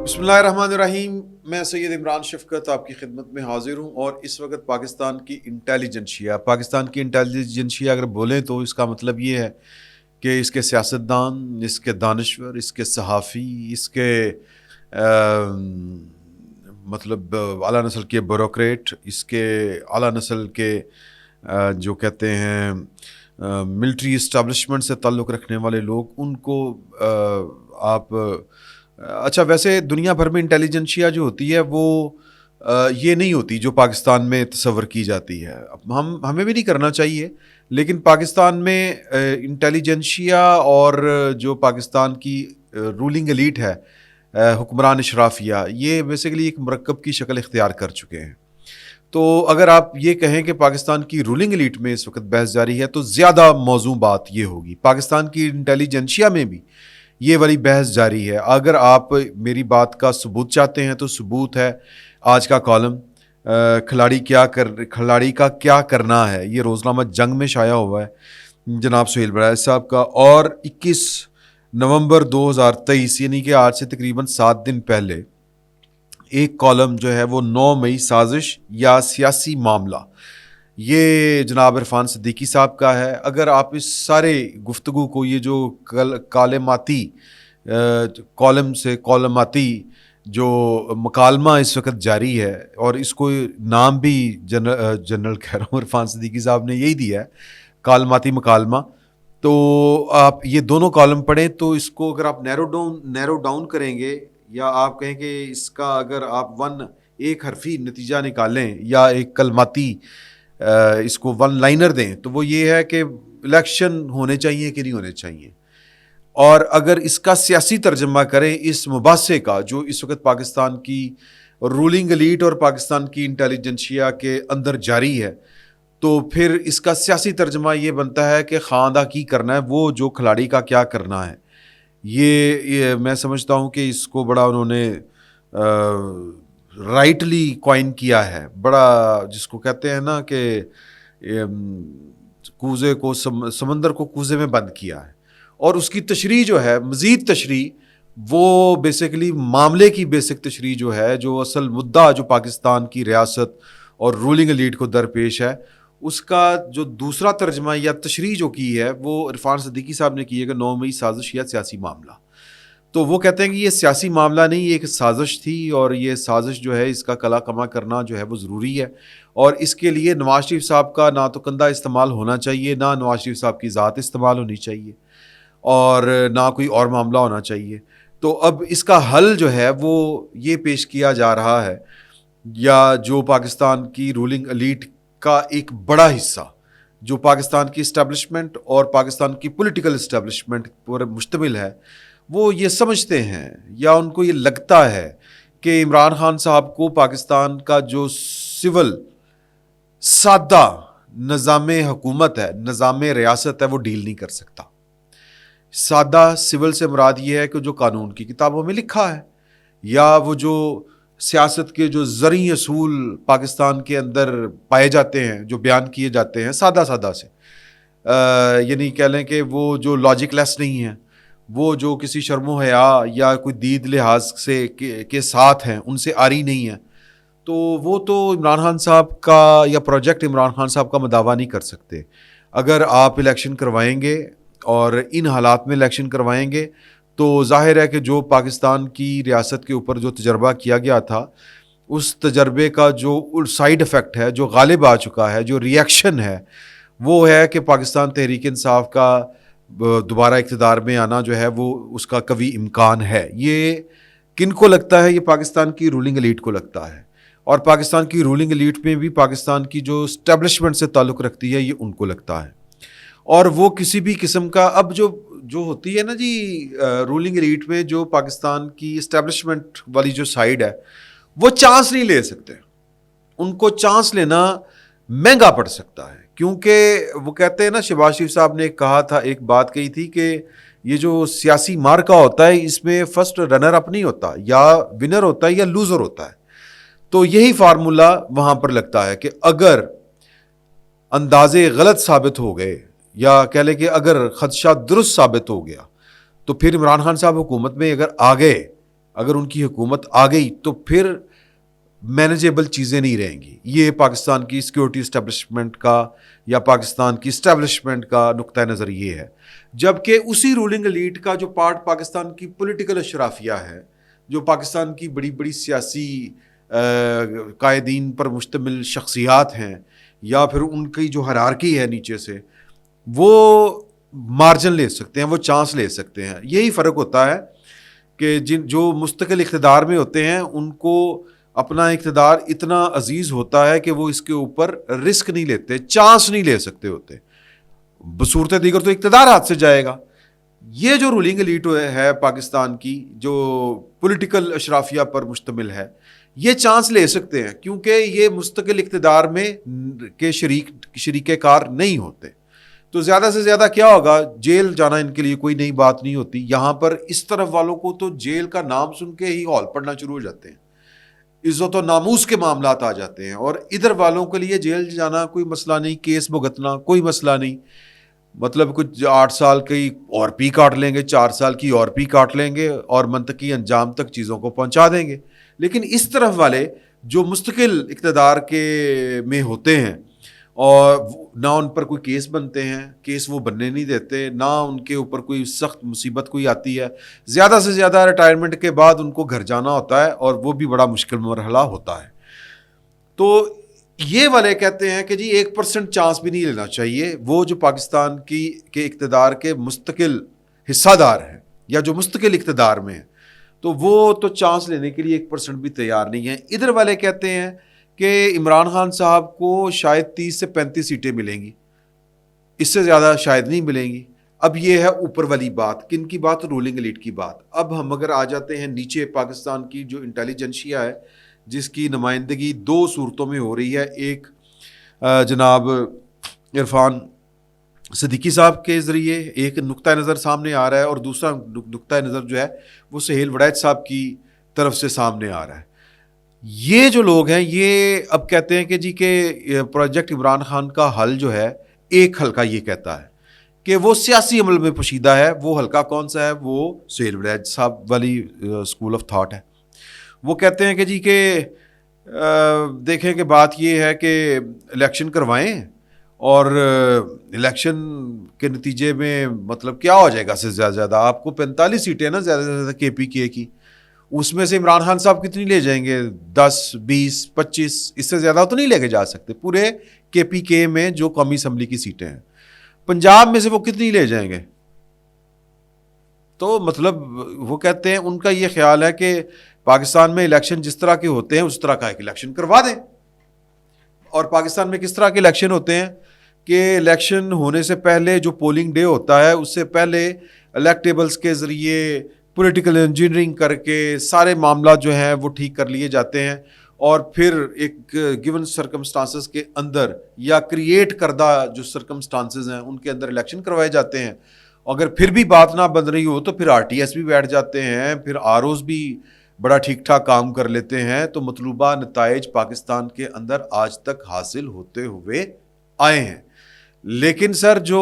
بسم اللہ الرحمن الرحیم. میں سید عمران شفقت آپ کی خدمت میں حاضر ہوں اور اس وقت پاکستان کی انٹیلیجنشیا اگر بولیں تو اس کا مطلب یہ ہے کہ اس کے سیاستدان، اس کے دانشور، اس کے صحافی، اس کے مطلب اعلیٰ نسل کے بیوروکریٹ، اس کے اعلیٰ نسل کے جو کہتے ہیں ملٹری اسٹیبلشمنٹ سے تعلق رکھنے والے لوگ، ان کو آپ اچھا ویسے دنیا بھر میں انٹیلیجنشیا جو ہوتی ہے وہ یہ نہیں ہوتی جو پاکستان میں تصور کی جاتی ہے. ہمیں بھی نہیں کرنا چاہیے، لیکن پاکستان میں انٹیلیجنشیا اور جو پاکستان کی رولنگ ایلیٹ ہے، حکمران اشرافیہ، یہ بیسیکلی ایک مرکب کی شکل اختیار کر چکے ہیں. تو اگر آپ یہ کہیں کہ پاکستان کی رولنگ ایلیٹ میں اس وقت بحث جاری ہے تو زیادہ موزوں بات یہ ہوگی. پاکستان کی انٹیلیجنشیا میں بھی یہ والی بحث جاری ہے. اگر آپ میری بات کا ثبوت چاہتے ہیں تو ثبوت ہے آج کا کالم کھلاڑی کا کیا کرنا ہے. یہ روزنامہ جنگ میں شائع ہوا ہے جناب سہیل برائے صاحب کا، اور 21 نومبر 2023 یعنی کہ آج سے تقریباً 7 دن پہلے ایک کالم جو ہے وہ 9 مئی سازش یا سیاسی معاملہ، یہ جناب عرفان صدیقی صاحب کا ہے. اگر آپ اس سارے گفتگو کو، یہ جو کالماتی جو مکالمہ اس وقت جاری ہے، اور اس کو نام بھی جنرل کہہ رہا ہوں، عرفان صدیقی صاحب نے یہی دیا ہے، کالماتی مکالمہ. تو آپ یہ دونوں کالم پڑھیں تو اس کو اگر آپ نیرو ڈاؤن کریں گے، یا آپ کہیں کہ اس کا اگر آپ ایک حرفی نتیجہ نکالیں یا ایک کلماتی اس کو ون لائنر دیں، تو وہ یہ ہے کہ الیکشن ہونے چاہیے کہ نہیں ہونے چاہیے. اور اگر اس کا سیاسی ترجمہ کریں اس مباحثے کا جو اس وقت پاکستان کی رولنگ ایلیٹ اور پاکستان کی انٹیلیجنشیا کے اندر جاری ہے، تو پھر اس کا سیاسی ترجمہ یہ بنتا ہے کہ خواندہ کی کرنا ہے، وہ جو کھلاڑی کا کیا کرنا ہے. یہ میں سمجھتا ہوں کہ اس کو بڑا انہوں نے رائٹلی کوائن کیا ہے، بڑا جس کو کہتے ہیں نا کہ کوزے کو سمندر کو کوزے میں بند کیا ہے. اور اس کی تشریح جو ہے، مزید تشریح، وہ بیسیکلی معاملے کی بیسک تشریح جو ہے، جو اصل مدعا جو پاکستان کی ریاست اور رولنگ ایلیٹ کو درپیش ہے، اس کا جو دوسرا ترجمہ یا تشریح جو کی ہے وہ عرفان صدیقی صاحب نے کی ہے کہ 9 مئی سازش یا سیاسی معاملہ. تو وہ کہتے ہیں کہ یہ سیاسی معاملہ نہیں، یہ ایک سازش تھی، اور یہ سازش جو ہے اس کا کلا کما کرنا جو ہے وہ ضروری ہے، اور اس کے لیے نواز شریف صاحب کا نہ تو کندھا استعمال ہونا چاہیے، نہ نواز شریف صاحب کی ذات استعمال ہونی چاہیے، اور نہ کوئی اور معاملہ ہونا چاہیے. تو اب اس کا حل جو ہے وہ یہ پیش کیا جا رہا ہے، یا جو پاکستان کی رولنگ ایلیٹ کا ایک بڑا حصہ جو پاکستان کی اسٹیبلشمنٹ اور پاکستان کی پولیٹیکل اسٹیبلشمنٹ پر مشتمل ہے، وہ یہ سمجھتے ہیں یا ان کو یہ لگتا ہے کہ عمران خان صاحب کو پاکستان کا جو سول سادہ نظام حکومت ہے، نظام ریاست ہے، وہ ڈیل نہیں کر سکتا. سادہ سول سے مراد یہ ہے کہ جو قانون کی کتابوں میں لکھا ہے، یا وہ جو سیاست کے جو زرعی اصول پاکستان کے اندر پائے جاتے ہیں، جو بیان کیے جاتے ہیں سادہ سے، یعنی کہہ لیں کہ وہ جو لاجک لیس نہیں ہیں، وہ جو کسی شرم و حیا یا کوئی دید لحاظ سے کے ساتھ ہیں، ان سے آری نہیں ہیں، تو وہ تو عمران خان صاحب کا یا پروجیکٹ عمران خان صاحب کا مداوع نہیں کر سکتے. اگر آپ الیکشن کروائیں گے اور ان حالات میں الیکشن کروائیں گے تو ظاہر ہے کہ جو پاکستان کی ریاست کے اوپر جو تجربہ کیا گیا تھا، اس تجربے کا جو سائیڈ ایفیکٹ ہے، جو غالب آ چکا ہے، جو ری ایکشن ہے، وہ ہے کہ پاکستان تحریک انصاف کا دوبارہ اقتدار میں آنا جو ہے وہ اس کا قوی امکان ہے. یہ کن کو لگتا ہے؟ یہ پاکستان کی رولنگ ایلیٹ کو لگتا ہے، اور پاکستان کی رولنگ ایلیٹ میں بھی پاکستان کی جو اسٹیبلشمنٹ سے تعلق رکھتی ہے، یہ ان کو لگتا ہے. اور وہ کسی بھی قسم کا اب جو ہوتی ہے نا جی رولنگ ایلیٹ میں، جو پاکستان کی اسٹیبلشمنٹ والی جو سائیڈ ہے، وہ چانس نہیں لے سکتے. ان کو چانس لینا مہنگا پڑ سکتا ہے، کیونکہ وہ کہتے ہیں نا، شہباز شریف صاحب نے کہا تھا، ایک بات کہی تھی کہ یہ جو سیاسی مارکا ہوتا ہے، اس میں فرسٹ رنر اپ نہیں ہوتا، یا ونر ہوتا ہے یا لوزر ہوتا ہے. تو یہی فارمولا وہاں پر لگتا ہے کہ اگر اندازے غلط ثابت ہو گئے، یا کہہ لیں کہ اگر خدشہ درست ثابت ہو گیا، تو پھر عمران خان صاحب حکومت میں اگر آ گئے، اگر ان کی حکومت آ گئی تو پھر مینیجیبل چیزیں نہیں رہیں گی. یہ پاکستان کی سیکیورٹی اسٹیبلشمنٹ کا یا پاکستان کی اسٹیبلشمنٹ کا نقطہ نظر یہ ہے. جبکہ اسی رولنگ ایلیٹ کا جو پارٹ پاکستان کی پولیٹیکل اشرافیہ ہے, جو پاکستان کی بڑی بڑی سیاسی قائدین پر مشتمل شخصیات ہیں یا پھر ان کی جو ہرارکی ہے نیچے سے, وہ مارجن لے سکتے ہیں, وہ چانس لے سکتے ہیں. یہی فرق ہوتا ہے کہ جو مستقل اقتدار میں ہوتے ہیں ان کو اپنا اقتدار اتنا عزیز ہوتا ہے کہ وہ اس کے اوپر رسک نہیں لیتے, چانس نہیں لے سکتے ہوتے. بصورت دیگر تو اقتدار ہاتھ سے جائے گا. یہ جو رولنگ ایلیٹ ہے پاکستان کی, جو پولیٹیکل اشرافیہ پر مشتمل ہے, یہ چانس لے سکتے ہیں کیونکہ یہ مستقل اقتدار میں کے شریک کار نہیں ہوتے. تو زیادہ سے زیادہ کیا ہوگا, جیل جانا ان کے لیے کوئی نئی بات نہیں ہوتی. یہاں پر اس طرف والوں کو تو جیل کا نام سن کے ہی ہال پڑنا شروع ہو جاتے ہیں, عزت و ناموس کے معاملات آ جاتے ہیں. اور ادھر والوں کے لیے جیل جانا کوئی مسئلہ نہیں, کیس بھگتنا کوئی مسئلہ نہیں. مطلب کچھ 8 سال کی اور پی کاٹ لیں گے, 4 سال کی اور پی کاٹ لیں گے اور منطقی انجام تک چیزوں کو پہنچا دیں گے. لیکن اس طرف والے جو مستقل اقتدار کے میں ہوتے ہیں اور نہ ان پر کوئی کیس بنتے ہیں, کیس وہ بننے نہیں دیتے, نہ ان کے اوپر کوئی سخت مصیبت کوئی آتی ہے. زیادہ سے زیادہ ریٹائرمنٹ کے بعد ان کو گھر جانا ہوتا ہے اور وہ بھی بڑا مشکل مرحلہ ہوتا ہے. تو یہ والے کہتے ہیں کہ جی 1% چانس بھی نہیں لینا چاہیے. وہ جو پاکستان کے اقتدار کے مستقل حصہ دار ہیں یا جو مستقل اقتدار میں ہیں, تو وہ تو چانس لینے کے لیے 1% بھی تیار نہیں ہیں. ادھر والے کہتے ہیں کہ عمران خان صاحب کو شاید 30 سے 35 سیٹیں ملیں گی, اس سے زیادہ شاید نہیں ملیں گی. اب یہ ہے اوپر والی بات, کن کی بات؟ رولنگ ایلیٹ کی بات. اب ہم اگر آ جاتے ہیں نیچے, پاکستان کی جو انٹیلیجنشیا ہے جس کی نمائندگی 2 صورتوں میں ہو رہی ہے, ایک جناب عرفان صدیقی صاحب کے ذریعے ایک نقطہ نظر سامنے آ رہا ہے, اور دوسرا نقطہ نظر جو ہے وہ سہیل وڑیچ صاحب کی طرف سے سامنے آ رہا ہے. یہ جو لوگ ہیں یہ اب کہتے ہیں کہ جی کہ پروجیکٹ عمران خان کا حل جو ہے, ایک حلقہ یہ کہتا ہے کہ وہ سیاسی عمل میں پوشیدہ ہے. وہ حلقہ کون سا ہے؟ وہ سہیل وڑیچ صاحب والی اسکول آف تھاٹ ہے. وہ کہتے ہیں کہ جی کہ دیکھیں کہ بات یہ ہے کہ الیکشن کروائیں اور الیکشن کے نتیجے میں مطلب کیا ہو جائے گا سے زیادہ آپ کو 45 سیٹیں نا زیادہ سے زیادہ کے پی کے کی, اس میں سے عمران خان صاحب کتنی لے جائیں گے؟ 10 20 25, اس سے زیادہ تو نہیں لے کے جا سکتے پورے کے پی کے میں جو قومی اسمبلی کی سیٹیں ہیں. پنجاب میں سے وہ کتنی لے جائیں گے؟ تو مطلب وہ کہتے ہیں ان کا یہ خیال ہے کہ پاکستان میں الیکشن جس طرح کے ہوتے ہیں اس طرح کا ایک الیکشن کروا دیں. اور پاکستان میں کس طرح کے الیکشن ہوتے ہیں کہ الیکشن ہونے سے پہلے جو پولنگ ڈے ہوتا ہے اس سے پہلے الیکٹیبلز کے ذریعے پولیٹیکل انجینئرنگ کر کے سارے معاملات جو ہیں وہ ٹھیک کر لیے جاتے ہیں, اور پھر ایک گیون سرکمسٹانسز کے اندر یا کریٹ کردہ جو سرکمسٹانسز ہیں ان کے اندر الیکشن کروائے جاتے ہیں. اگر پھر بھی بات نہ بن رہی ہو تو پھر آر ٹی ایس بھی بیٹھ جاتے ہیں, پھر آر اوز بھی بڑا ٹھیک ٹھاک کام کر لیتے ہیں. تو مطلوبہ نتائج پاکستان کے اندر آج تک حاصل ہوتے ہوئے آئے ہیں. لیکن سر جو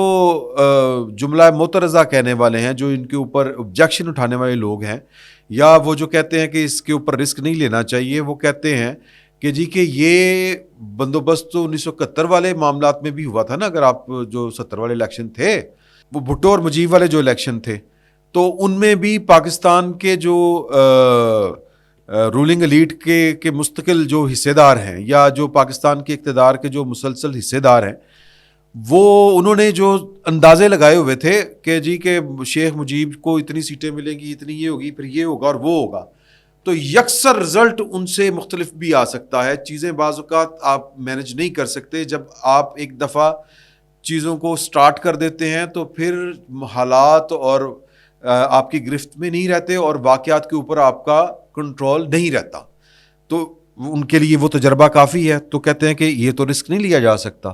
جملہ معترضہ کہنے والے ہیں, جو ان کے اوپر objection اٹھانے والے لوگ ہیں, یا وہ جو کہتے ہیں کہ اس کے اوپر رسک نہیں لینا چاہیے, وہ کہتے ہیں کہ جی کہ یہ بندوبست تو 1971 والے معاملات میں بھی ہوا تھا نا. اگر آپ جو 70 والے الیکشن تھے وہ بھٹو اور مجیب والے جو الیکشن تھے, تو ان میں بھی پاکستان کے جو رولنگ ایلیٹ کے مستقل جو حصے دار ہیں یا جو پاکستان کے اقتدار کے جو مسلسل حصے دار ہیں, وہ انہوں نے جو اندازے لگائے ہوئے تھے کہ جی کہ شیخ مجیب کو اتنی سیٹیں ملیں گی, اتنی یہ ہوگی, پھر یہ ہوگا اور وہ ہوگا, تو یکسر رزلٹ ان سے مختلف بھی آ سکتا ہے. چیزیں بعض اوقات آپ مینج نہیں کر سکتے. جب آپ ایک دفعہ چیزوں کو سٹارٹ کر دیتے ہیں تو پھر حالات اور آپ کی گرفت میں نہیں رہتے اور واقعات کے اوپر آپ کا کنٹرول نہیں رہتا. تو ان کے لیے وہ تجربہ کافی ہے. تو کہتے ہیں کہ یہ تو رسک نہیں لیا جا سکتا.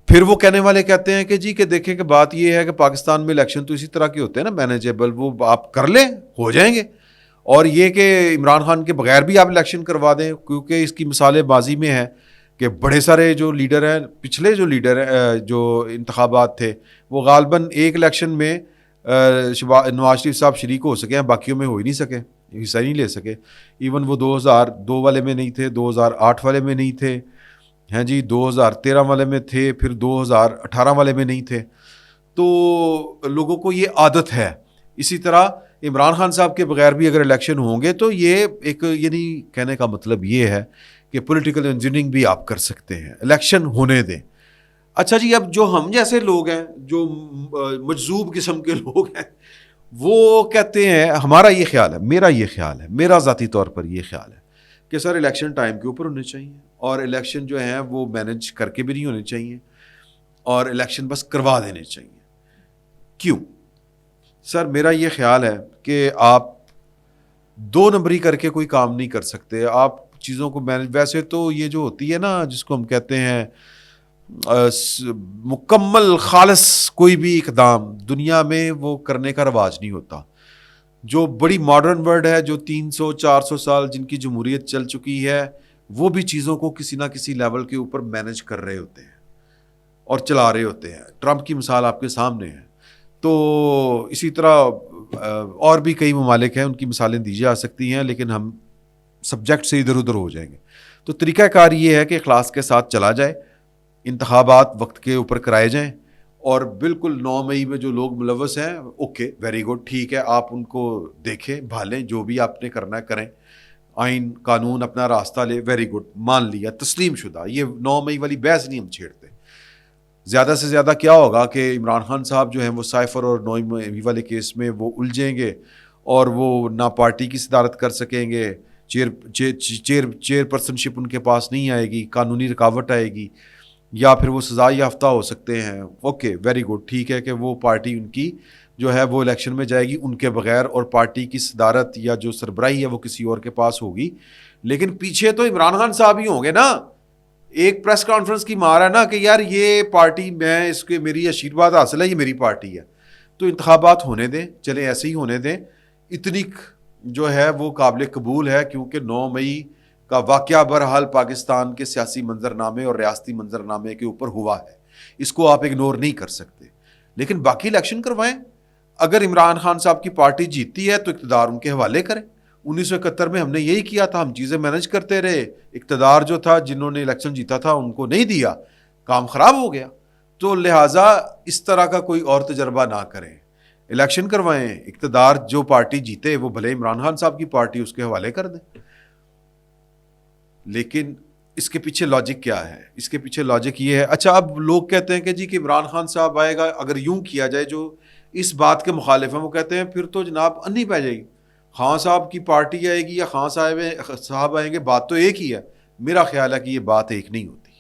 پھر وہ کہنے والے کہتے ہیں کہ جی کہ دیکھیں کہ بات یہ ہے کہ پاکستان میں الیکشن تو اسی طرح کے ہوتے ہیں نا, مینیجیبل, وہ آپ کر لیں ہو جائیں گے. اور یہ کہ عمران خان کے بغیر بھی آپ الیکشن کروا دیں, کیونکہ اس کی مثالیں ماضی میں ہیں کہ بڑے سارے جو لیڈر ہیں, پچھلے جو لیڈر ہیں جو انتخابات تھے, وہ غالباً ایک الیکشن میں نواز شریف صاحب شریک ہو سکے ہیں، باقیوں میں ہو ہی نہیں سکے، حصہ نہیں لے سکے. ایون وہ 2002 والے میں نہیں تھے، 2008 والے میں نہیں تھے، ہیں جی 2013 والے میں تھے، پھر 2018 والے میں نہیں تھے. تو لوگوں کو یہ عادت ہے. اسی طرح عمران خان صاحب کے بغیر بھی اگر الیکشن ہوں گے تو یہ ایک، یعنی کہنے کا مطلب یہ ہے کہ پولیٹیکل انجینئرنگ بھی آپ کر سکتے ہیں، الیکشن ہونے دیں. اچھا جی، اب جو ہم جیسے لوگ ہیں، جو مجذوب قسم کے لوگ ہیں، وہ کہتے ہیں، ہمارا یہ خیال ہے، میرا ذاتی طور پر یہ خیال ہے کہ سر الیکشن ٹائم کے اوپر ہونے چاہیے، اور الیکشن جو ہیں وہ مینج کر کے بھی نہیں ہونے چاہیے، اور الیکشن بس کروا دینے چاہیے. کیوں؟ سر میرا یہ خیال ہے کہ آپ دو نمبری کر کے کوئی کام نہیں کر سکتے. آپ چیزوں کو مینج، ویسے تو یہ جو ہوتی ہے نا، جس کو ہم کہتے ہیں مکمل خالص کوئی بھی اقدام دنیا میں، وہ کرنے کا رواج نہیں ہوتا. جو بڑی ماڈرن ورلڈ ہے، جو 300-400 سال جن کی جمہوریت چل چکی ہے، وہ بھی چیزوں کو کسی نہ کسی لیول کے اوپر مینج کر رہے ہوتے ہیں اور چلا رہے ہوتے ہیں. ٹرمپ کی مثال آپ کے سامنے ہے. تو اسی طرح اور بھی کئی ممالک ہیں، ان کی مثالیں دی جا سکتی ہیں، لیکن ہم سبجیکٹ سے ادھر ادھر ہو جائیں گے. تو طریقہ کار یہ ہے کہ اخلاص کے ساتھ چلا جائے، انتخابات وقت کے اوپر کرائے جائیں، اور بالکل 9 مئی میں جو لوگ ملوث ہیں، اوکے ویری گڈ، ٹھیک ہے، آپ ان کو دیکھیں، بھالیں، جو بھی آپ نے کرنا ہے کریں، آئین قانون اپنا راستہ لے، ویری گڈ، مان لیا، تسلیم شدہ. یہ 9 مئی والی بحث نہیں ہم چھیڑتے. زیادہ سے زیادہ کیا ہوگا کہ عمران خان صاحب جو ہیں وہ سائفر اور 9 مئی والے کیس میں وہ الجھیں گے، اور وہ نہ پارٹی کی صدارت کر سکیں گے، چیئر پرسن شپ ان کے پاس نہیں آئے گی، قانونی رکاوٹ آئے گی، یا پھر وہ سزا یافتہ ہو سکتے ہیں. اوکے ویری گڈ، ٹھیک ہے کہ وہ پارٹی ان کی جو ہے وہ الیکشن میں جائے گی ان کے بغیر، اور پارٹی کی صدارت یا جو سربراہی ہے وہ کسی اور کے پاس ہوگی. لیکن پیچھے تو عمران خان صاحب ہی ہوں گے نا. ایک پریس کانفرنس کی مار ہے نا کہ یار یہ پارٹی، میں اس کے، میری آشیرواد حاصل ہے، یہ میری پارٹی ہے. تو انتخابات ہونے دیں، چلیں ایسے ہی ہونے دیں. اتنی جو ہے وہ قابل قبول ہے، کیونکہ 9 مئی کا واقعہ بہرحال پاکستان کے سیاسی منظرنامے اور ریاستی منظرنامے کے اوپر ہوا ہے، اس کو آپ اگنور نہیں کر سکتے. لیکن باقی الیکشن کروائیں. اگر عمران خان صاحب کی پارٹی جیتی ہے تو اقتدار ان کے حوالے کریں. 1971 میں ہم نے یہی کیا تھا، ہم چیزیں مینج کرتے رہے. اقتدار جو تھا، جنہوں نے الیکشن جیتا تھا ان کو نہیں دیا، کام خراب ہو گیا. تو لہٰذا اس طرح کا کوئی اور تجربہ نہ کریں، الیکشن کروائیں، اقتدار جو پارٹی جیتے وہ بھلے عمران خان صاحب کی پارٹی، اس کے حوالے کر دیں. لیکن اس کے پیچھے لاجک کیا ہے؟ اس کے پیچھے لاجک یہ ہے، اچھا اب لوگ کہتے ہیں کہ جی کہ عمران خان صاحب آئے گا. اگر یوں کیا جائے، جو اس بات کے مخالف ہیں وہ کہتے ہیں پھر تو جناب انی پہ جائے گی، خان صاحب کی پارٹی آئے گی یا خان صاحب آئیں گے، بات تو ایک ہی ہے. میرا خیال ہے کہ یہ بات ایک نہیں ہوتی.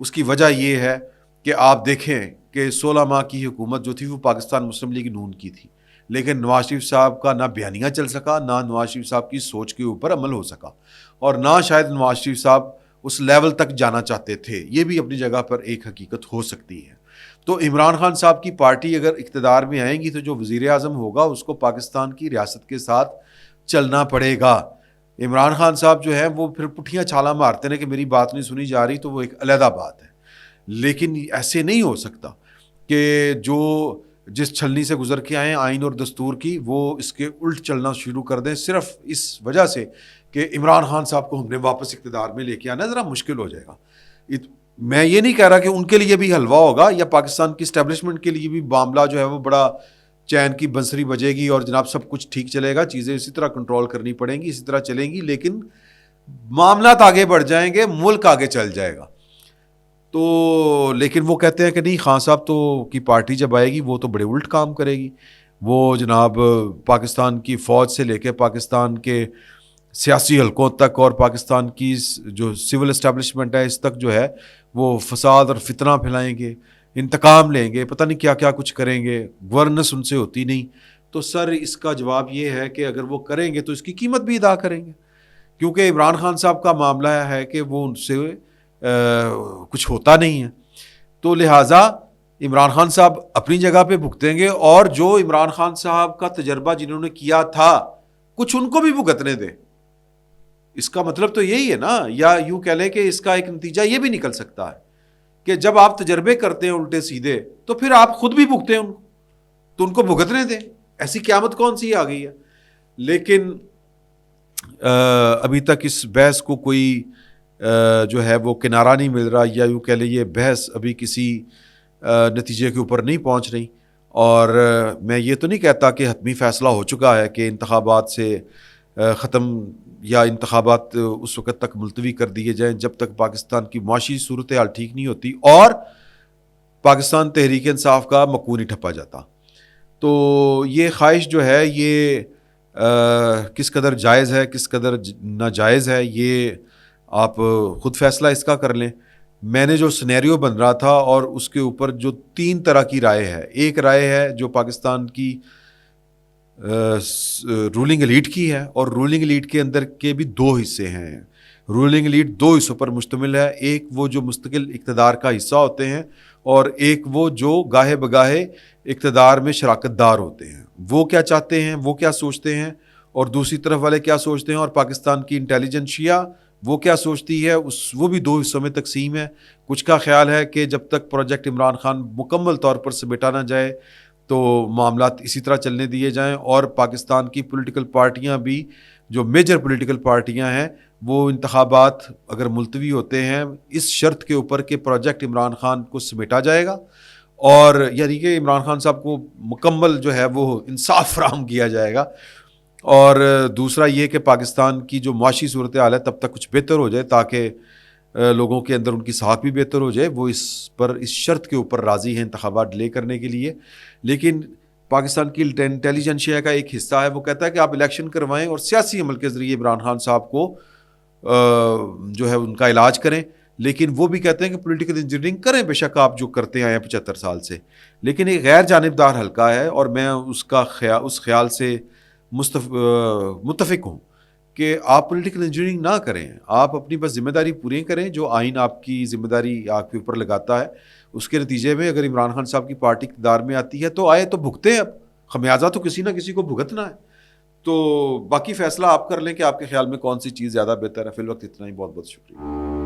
اس کی وجہ یہ ہے کہ آپ دیکھیں کہ 16 ماہ کی حکومت جو تھی وہ پاکستان مسلم لیگ نون کی تھی، لیکن نواز شریف صاحب کا نہ بیانیہ چل سکا، نہ نواز شریف صاحب کی سوچ کے اوپر عمل ہو سکا، اور نہ شاید نواز شریف صاحب اس لیول تک جانا چاہتے تھے. یہ بھی اپنی جگہ پر ایک حقیقت ہو سکتی ہے. تو عمران خان صاحب کی پارٹی اگر اقتدار میں آئیں گی تو جو وزیر اعظم ہوگا اس کو پاکستان کی ریاست کے ساتھ چلنا پڑے گا. عمران خان صاحب جو ہیں وہ پھر پٹھیاں چھالا مارتے ہیں کہ میری بات نہیں سنی جا رہی، تو وہ ایک علیحدہ بات ہے. لیکن ایسے نہیں ہو سکتا کہ جو جس چھلنی سے گزر کے آئیں آئین اور دستور کی، وہ اس کے الٹ چلنا شروع کر دیں صرف اس وجہ سے کہ عمران خان صاحب کو ہم نے واپس اقتدار میں لے کے آنا. ذرا مشکل ہو جائے گا. میں یہ نہیں کہہ رہا کہ ان کے لیے بھی حلوہ ہوگا یا پاکستان کی اسٹیبلشمنٹ کے لیے بھی معاملہ جو ہے وہ بڑا چین کی بنسری بجے گی اور جناب سب کچھ ٹھیک چلے گا، چیزیں اسی طرح کنٹرول کرنی پڑیں گی، اسی طرح چلیں گی. لیکن معاملات آگے بڑھ جائیں گے، ملک آگے چل جائے گا. تو لیکن وہ کہتے ہیں کہ نہیں، خان صاحب تو کی پارٹی جب آئے گی وہ تو بڑے الٹ کام کرے گی. وہ جناب پاکستان کی فوج سے لے کے پاکستان کے سیاسی حلقوں تک اور پاکستان کی جو سول اسٹیبلشمنٹ ہے اس تک جو ہے وہ فساد اور فتنہ پھیلائیں گے، انتقام لیں گے، پتہ نہیں کیا کیا کچھ کریں گے، گورننس ان سے ہوتی نہیں. تو سر اس کا جواب یہ ہے کہ اگر وہ کریں گے تو اس کی قیمت بھی ادا کریں گے، کیونکہ عمران خان صاحب کا معاملہ ہے کہ وہ ان سے کچھ ہوتا نہیں ہے. تو لہٰذا عمران خان صاحب اپنی جگہ پہ بھگتیں گے، اور جو عمران خان صاحب کا تجربہ جنہوں نے کیا تھا کچھ ان کو بھی بھگتنے دیں. اس کا مطلب تو یہی ہے نا، یا یوں کہہ لیں کہ اس کا ایک نتیجہ یہ بھی نکل سکتا ہے کہ جب آپ تجربے کرتے ہیں الٹے سیدھے تو پھر آپ خود بھی بھگتے ہیں ان کو. تو ان کو بھگتنے دیں, ایسی قیامت کون سی آ گئی ہے. لیکن ابھی تک اس بحث کو کوئی جو ہے وہ کنارہ نہیں مل رہا, یا یوں کہہ لیں یہ بحث ابھی کسی نتیجے کے اوپر نہیں پہنچ رہی. اور میں یہ تو نہیں کہتا کہ حتمی فیصلہ ہو چکا ہے کہ انتخابات سے ختم یا انتخابات اس وقت تک ملتوی کر دیے جائیں جب تک پاکستان کی معاشی صورتحال ٹھیک نہیں ہوتی اور پاکستان تحریک انصاف کا مکون نہیں ٹھپا جاتا. تو یہ خواہش جو ہے یہ کس قدر جائز ہے کس قدر ناجائز ہے, یہ آپ خود فیصلہ اس کا کر لیں. میں نے جو سنیریو بن رہا تھا اور اس کے اوپر جو 3 طرح کی رائے ہے, ایک رائے ہے جو پاکستان کی رولنگ ایلیٹ کی ہے, اور رولنگ ایلیٹ کے اندر کے بھی 2 حصے ہیں. رولنگ ایلیٹ 2 حصوں پر مشتمل ہے, ایک وہ جو مستقل اقتدار کا حصہ ہوتے ہیں اور ایک وہ جو گاہے بگاہے اقتدار میں شراکت دار ہوتے ہیں. وہ کیا چاہتے ہیں, وہ کیا سوچتے ہیں, اور دوسری طرف والے کیا سوچتے ہیں, اور پاکستان کی انٹیلیجنشیا وہ کیا سوچتی ہے, وہ بھی 2 حصوں میں تقسیم ہے. کچھ کا خیال ہے کہ جب تک پروجیکٹ عمران خان مکمل طور پر سمیٹا نہ جائے تو معاملات اسی طرح چلنے دیے جائیں, اور پاکستان کی پولیٹیکل پارٹیاں بھی جو میجر پولیٹیکل پارٹیاں ہیں وہ انتخابات اگر ملتوی ہوتے ہیں اس شرط کے اوپر کہ پروجیکٹ عمران خان کو سمیٹا جائے گا, اور یعنی کہ عمران خان صاحب کو مکمل جو ہے وہ انصاف فراہم کیا جائے گا. اور دوسرا یہ کہ پاکستان کی جو معاشی صورتحال ہے تب تک کچھ بہتر ہو جائے تاکہ لوگوں کے اندر ان کی ساکھ بھی بہتر ہو جائے. وہ اس شرط کے اوپر راضی ہیں انتخابات ڈیلے کرنے کے لیے. لیکن پاکستان کی انٹیلیجنشیا کا ایک حصہ ہے, وہ کہتا ہے کہ آپ الیکشن کروائیں اور سیاسی عمل کے ذریعے عمران خان صاحب کو جو ہے ان کا علاج کریں. لیکن وہ بھی کہتے ہیں کہ پولیٹیکل انجینئرنگ کریں بے شک آپ جو کرتے آئے ہیں 75 سال سے, لیکن ایک غیر جانبدار حلقہ ہے, اور میں اس خیال سے متفق ہوں کہ آپ پولیٹیکل انجینئرنگ نہ کریں, آپ اپنی بس ذمہ داری پوری کریں جو آئین آپ کی ذمہ داری آپ کے اوپر لگاتا ہے. اس کے نتیجے میں اگر عمران خان صاحب کی پارٹی اقتدار میں آتی ہے تو آئے تو بھگتے ہیں, اب خمیازہ تو کسی نہ کسی کو بھگتنا ہے. تو باقی فیصلہ آپ کر لیں کہ آپ کے خیال میں کون سی چیز زیادہ بہتر ہے. فی الوقت اتنا ہی, بہت بہت شکریہ.